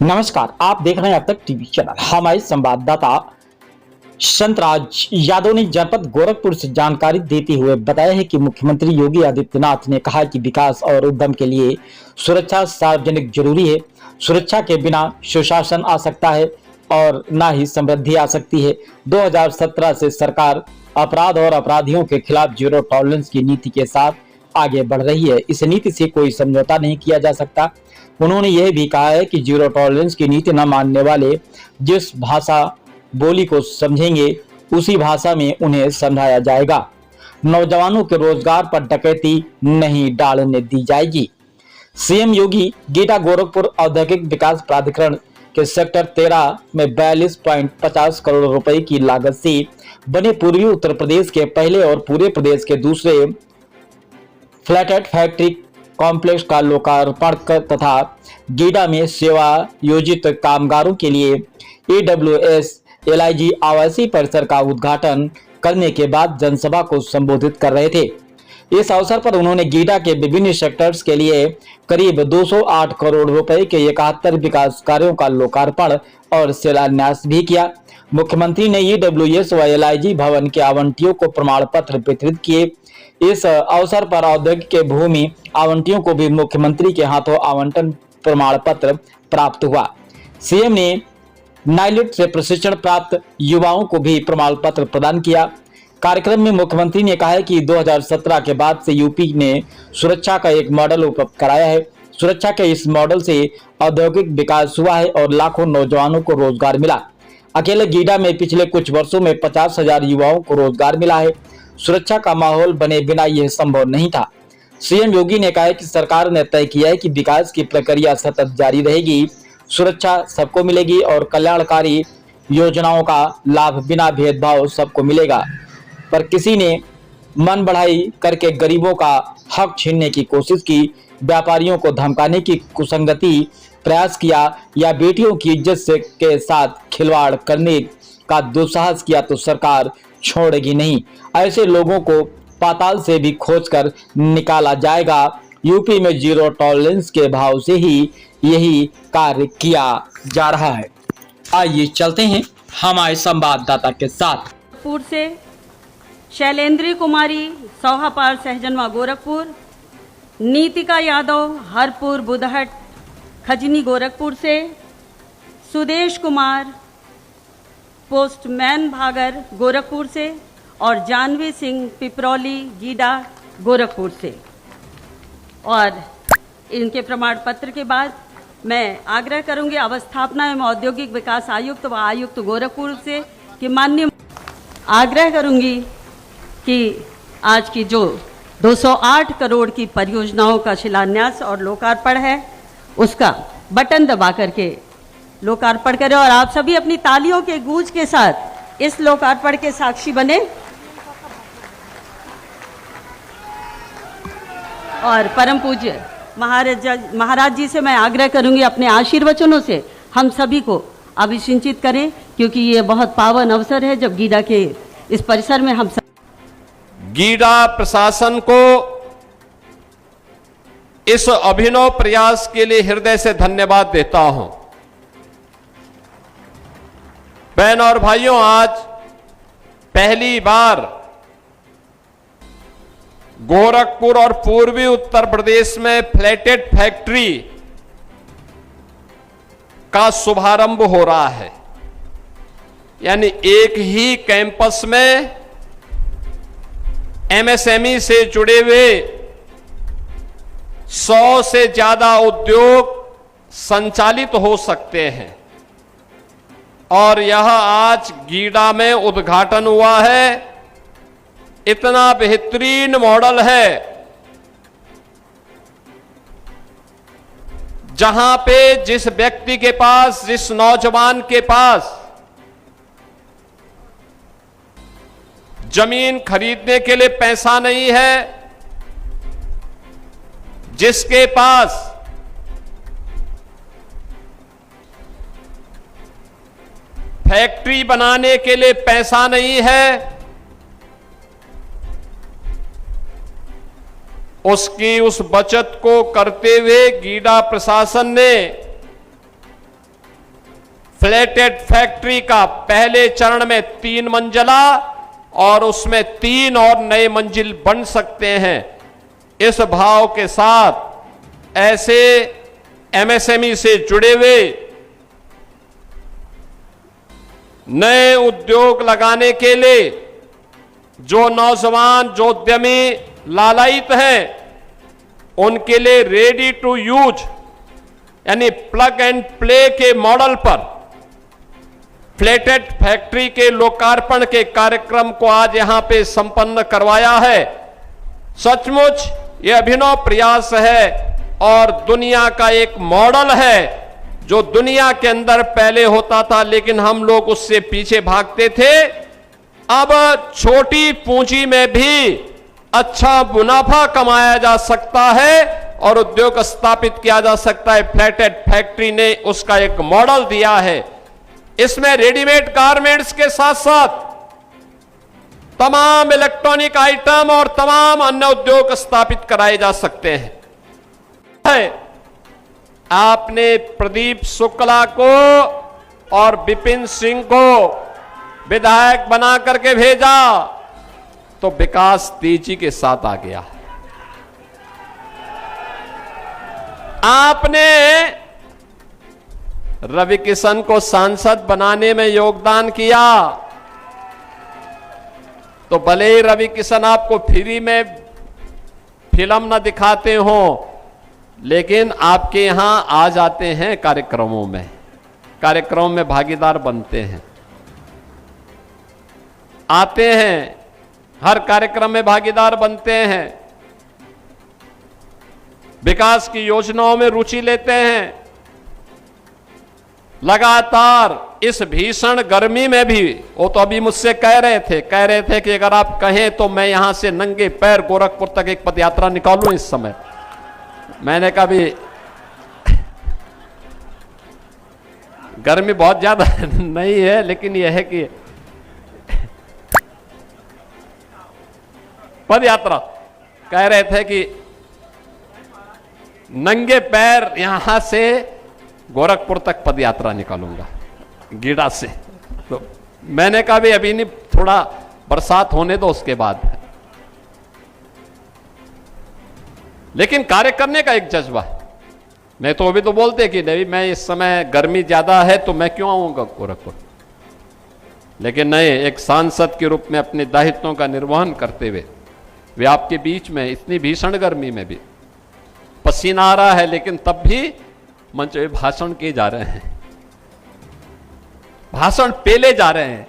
नमस्कार, आप देख रहे हैं अब तक टीवी चैनल। हमारे संवाददाता संतराज यादव ने जनपद गोरखपुर से जानकारी देते हुए बताया है कि मुख्यमंत्री योगी आदित्यनाथ ने कहा कि विकास और उद्यम के लिए सुरक्षा सार्वजनिक जरूरी है। सुरक्षा के बिना सुशासन आ सकता है और न ही समृद्धि आ सकती है। 2017 से सरकार अपराध और अपराधियों के खिलाफ जीरो टॉलरेंस की नीति के साथ आगे बढ़ रही है। इस नीति से कोई समझौता नहीं किया जा सकता। उन्होंने यह भी कहा है कि जीरो टॉलरेंस की नीति न मानने वाले जिस भाषा बोली को समझेंगे उसी भाषा में उन्हें समझाया जाएगा। नौजवानों के रोजगार पर डकैती नहीं डालने दी जाएगी। सीएम योगी गीडा गोरखपुर औद्योगिक विकास प्राधिकरण के सेक्टर 13 में 42.50 करोड़ रुपए की लागत से बने पूर्वी उत्तर प्रदेश के पहले और पूरे प्रदेश के दूसरे फ्लैटेड फैक्ट्री कॉम्प्लेक्स का लोकार्पण तथा गीडा में सेवा योजित कामगारों के लिए AWS LIG आवासीय परिसर का उद्घाटन करने के बाद जनसभा को संबोधित कर रहे थे। इस अवसर पर उन्होंने गीडा के विभिन्न सेक्टर्स के लिए करीब 208 करोड़ रुपए के 71 विकास कार्यों का लोकार्पण और शिलान्यास भी किया। मुख्यमंत्री ने AWS व LIG भवन के आवंटियों को प्रमाण पत्र वितरित किए। इस अवसर पर औद्योगिक के भूमि आवंटियों को भी मुख्यमंत्री के हाथों आवंटन प्रमाण पत्र प्राप्त हुआ। सीएम ने नाइलिट से प्रशिक्षण प्राप्त युवाओं को भी प्रमाण पत्र प्रदान किया। कार्यक्रम में मुख्यमंत्री ने कहा है कि 2017 के बाद से यूपी ने सुरक्षा का एक मॉडल उपलब्ध कराया है। सुरक्षा के इस मॉडल से औद्योगिक विकास हुआ है और लाखों नौजवानों को रोजगार मिला। अकेले गीडा में पिछले कुछ वर्षों में 50,000 युवाओं को रोजगार मिला है। सुरक्षा का माहौल बने बिना यह संभव नहीं था। सीएम योगी ने कहा कि सरकार ने तय किया है कि विकास की प्रक्रिया सतत जारी रहेगी। सुरक्षा सबको मिलेगी और कल्याणकारी योजनाओं का लाभ बिना भेदभाव सबको मिलेगा। पर किसी ने मन बढ़ाई करके गरीबों का हक छीनने की कोशिश की, व्यापारियों को धमकाने की कुसंगति प्रयास किया या बेटियों की इज्जत से के साथ खिलवाड़ करने का दुस्साहस किया तो सरकार छोड़ेगी नहीं। ऐसे लोगों को पाताल से भी खोजकर निकाला जाएगा। यूपी में जीरो टॉलरेंस के भाव से ही यही कार्य किया जा रहा है। आइए चलते हैं हमारे संवाददाता के साथ। गोरखपुर से शैलेंद्री कुमारी सौहापार सहजनवा गोरखपुर, नीतिका यादव हरपुर बुधहट खजनी गोरखपुर से, सुदेश कुमार पोस्टमैन भागर गोरखपुर से और जानवी सिंह पिपरौली गीडा गोरखपुर से। और इनके प्रमाण पत्र के बाद मैं आग्रह करूंगी अवस्थापना एवं औद्योगिक विकास आयुक्त व आयुक्त गोरखपुर से कि माननीय आग्रह करूंगी कि आज की जो 208 करोड़ की परियोजनाओं का शिलान्यास और लोकार्पण है उसका बटन दबा करके लोकार्पण करें और आप सभी अपनी तालियों के गूंज के साथ इस लोकार्पण के साक्षी बने। और परम पूज्य महाराज जी से मैं आग्रह करूंगी अपने आशीर्वचनों से हम सभी को अभिषिंचित करें, क्योंकि ये बहुत पावन अवसर है जब गीडा के इस परिसर में हम गीडा प्रशासन को इस अभिनव प्रयास के लिए हृदय से धन्यवाद देता हूं। बहनों और भाइयों, आज पहली बार गोरखपुर और पूर्वी उत्तर प्रदेश में फ्लैटेड फैक्ट्री का शुभारंभ हो रहा है। यानी एक ही कैंपस में MSME से जुड़े हुए 100 से ज्यादा उद्योग संचालित हो सकते हैं और यह आज गीडा में उद्घाटन हुआ है। इतना बेहतरीन मॉडल है जहां पे जिस व्यक्ति के पास, जिस नौजवान के पास जमीन खरीदने के लिए पैसा नहीं है, जिसके पास फैक्ट्री बनाने के लिए पैसा नहीं है, उसकी उस बचत को करते हुए गीडा प्रशासन ने फ्लैटेड फैक्ट्री का पहले चरण में 3 मंजिला और उसमें 3 और नए मंजिल बन सकते हैं। इस भाव के साथ ऐसे एमएसएमई से जुड़े हुए नए उद्योग लगाने के लिए जो नौजवान, जो उद्यमी लालायित हैं, उनके लिए रेडी टू यूज यानी प्लग एंड प्ले के मॉडल पर फ्लैटेड फैक्ट्री के लोकार्पण के कार्यक्रम को आज यहां पे संपन्न करवाया है। सचमुच ये अभिनव प्रयास है और दुनिया का एक मॉडल है जो दुनिया के अंदर पहले होता था, लेकिन हम लोग उससे पीछे भागते थे। अब छोटी पूंजी में भी अच्छा मुनाफा कमाया जा सकता है और उद्योग स्थापित किया जा सकता है। फ्लैटेड फैक्ट्री ने उसका एक मॉडल दिया है। इसमें रेडीमेड गारमेंट्स के साथ साथ तमाम इलेक्ट्रॉनिक आइटम और तमाम अन्य उद्योग स्थापित कराए जा सकते हैं। आपने प्रदीप शुक्ला को और विपिन सिंह को विधायक बना करके भेजा तो विकास तेजी के साथ आ गया। आपने रवि किशन को सांसद बनाने में योगदान किया तो भले ही रवि किशन आपको फ्री में फिल्म न दिखाते हो, लेकिन आपके यहां आ जाते हैं कार्यक्रमों में भागीदार बनते हैं, आते हैं, हर कार्यक्रम में भागीदार बनते हैं, विकास की योजनाओं में रुचि लेते हैं। लगातार इस भीषण गर्मी में भी, वो तो अभी मुझसे कह रहे थे कि अगर आप कहें तो मैं यहां से नंगे पैर गोरखपुर तक एक पदयात्रा निकालूं इस समय। मैंने कहा भी गर्मी बहुत ज्यादा नहीं है, लेकिन यह है कि पदयात्रा कह रहे थे कि नंगे पैर यहां से गोरखपुर तक पदयात्रा निकालूंगा गीड़ा से। तो मैंने कहा भी अभी नहीं, थोड़ा बरसात होने दो उसके बाद। लेकिन कार्य करने का एक जज्बा है। नहीं तो अभी तो बोलते कि नहीं मैं इस समय गर्मी ज्यादा है तो मैं क्यों आऊंगा गोरखपुर, लेकिन नहीं, एक सांसद के रूप में अपने दायित्वों का निर्वहन करते हुए वे आपके बीच में इतनी भीषण गर्मी में भी, पसीना आ रहा है लेकिन तब भी मंच पे भाषण किए जा रहे हैं, भाषण पेले जा रहे हैं।